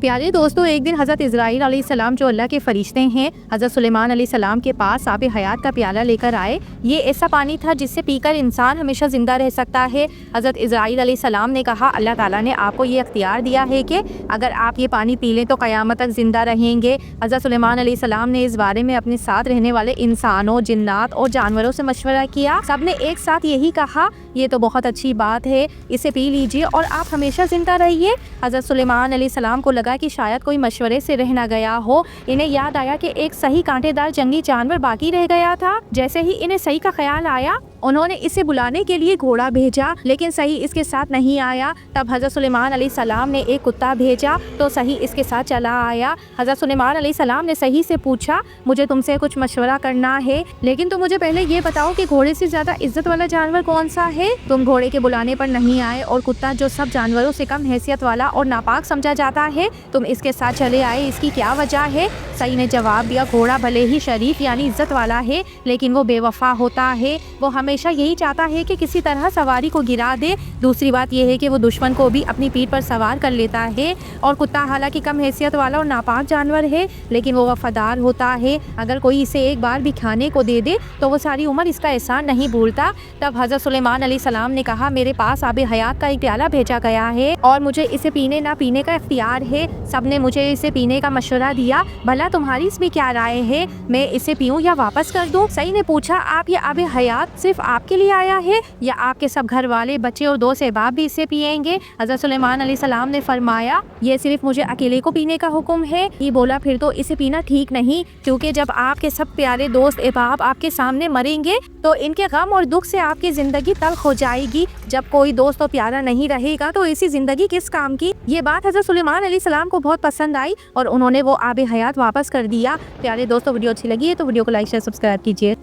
پیارے دوستوں، ایک دن حضرت اسرائیل علیہ السلام جو اللہ کے فرشتے ہیں حضرت سلیمان علیہ السلام کے پاس آب حیات کا پیالہ لے کر آئے۔ یہ ایسا پانی تھا جس سے پی کر انسان ہمیشہ زندہ رہ سکتا ہے۔ حضرت اسرائیل علیہ السلام نے کہا اللہ تعالیٰ نے آپ کو یہ اختیار دیا ہے کہ اگر آپ یہ پانی پی لیں تو قیامت تک زندہ رہیں گے۔ حضرت سلیمان علیہ السلام نے اس بارے میں اپنے ساتھ رہنے والے انسانوں، جنات اور جانوروں سے مشورہ کیا۔ سب نے ایک ساتھ یہی کہا یہ تو بہت اچھی بات ہے، اسے پی لیجئے اور آپ ہمیشہ زندہ رہیے۔ حضرت سلیمان علیہ السلام کو لگا کہ شاید کوئی مشورے سے رہ نہ گیا ہو۔ انہیں یاد آیا کہ ایک صحیح کانٹے دار جنگلی جانور باقی رہ گیا تھا۔ جیسے ہی انہیں صحیح کا خیال آیا انہوں نے اسے بلانے کے لیے گھوڑا بھیجا، لیکن صحیح اس کے ساتھ نہیں آیا۔ تب حضرت سلیمان علیہ السلام نے ایک کتا بھیجا تو صحیح اس کے ساتھ چلا آیا۔ حضرت سلیمان علیہ السلام نے صحیح سے پوچھا مجھے تم سے کچھ مشورہ کرنا ہے، لیکن تم مجھے پہلے یہ بتاؤ کہ گھوڑے سے زیادہ عزت والا جانور کون سا ہے؟ تم گھوڑے کے بلانے پر نہیں آئے اور کتا جو سب جانوروں سے کم حیثیت والا اور ناپاک سمجھا جاتا ہے تم اس کے ساتھ چلے آئے، اس کی کیا وجہ ہے؟ صحیح نے جواب دیا گھوڑا بھلے ہی شریف یعنی عزت والا ہے لیکن وہ بے وفا ہوتا ہے، وہ ہمیشہ یہی چاہتا ہے کہ کسی طرح سواری کو گرا دے۔ دوسری بات یہ ہے کہ وہ دشمن کو بھی اپنی پیٹھ پر سوار کر لیتا ہے۔ اور کتا حالانکہ کم حیثیت والا اور ناپاک جانور ہے لیکن وہ وفادار ہوتا ہے، اگر کوئی اسے ایک بار بھی کھانے کو دے دے تو وہ ساری عمر اس کا احسان نہیں بھولتا۔ تب حضرت سلیمان علیہ السلام نے کہا میرے پاس آب حیات کا ایک پیالہ بھیجا گیا ہے اور مجھے اسے پینے نہ پینے کا اختیار ہے۔ سب نے مجھے اسے پینے کا مشورہ دیا، بھلا تمہاری اس میں کیا رائے ہے؟ میں اسے پیوں یا واپس کر دوں؟ صحیح نے پوچھا آپ یہ آب حیات صرف آپ کے لیے آیا ہے یا آپ کے سب گھر والے، بچے اور دوست احباب بھی اسے پیئیں گے؟ حضرت سلیمان علیہ السلام نے فرمایا یہ صرف مجھے اکیلے کو پینے کا حکم ہے۔ یہ بولا پھر تو اسے پینا ٹھیک نہیں، کیونکہ جب آپ کے سب پیارے دوست احباب آپ کے سامنے مریں گے تو ان کے غم اور دکھ سے آپ کی زندگی تلخ ہو جائے گی۔ جب کوئی دوست اور پیارا نہیں رہے گا تو ایسی زندگی کس کام کی؟ یہ بات حضرت سلیمان علیہ السلام کو بہت پسند آئی اور انہوں نے وہ آب حیات واپس کر دیا۔ پیارے دوستوں، ویڈیو اچھی لگی ہے تو ویڈیو کو لائک شیئر سبسکرائب کیجیے۔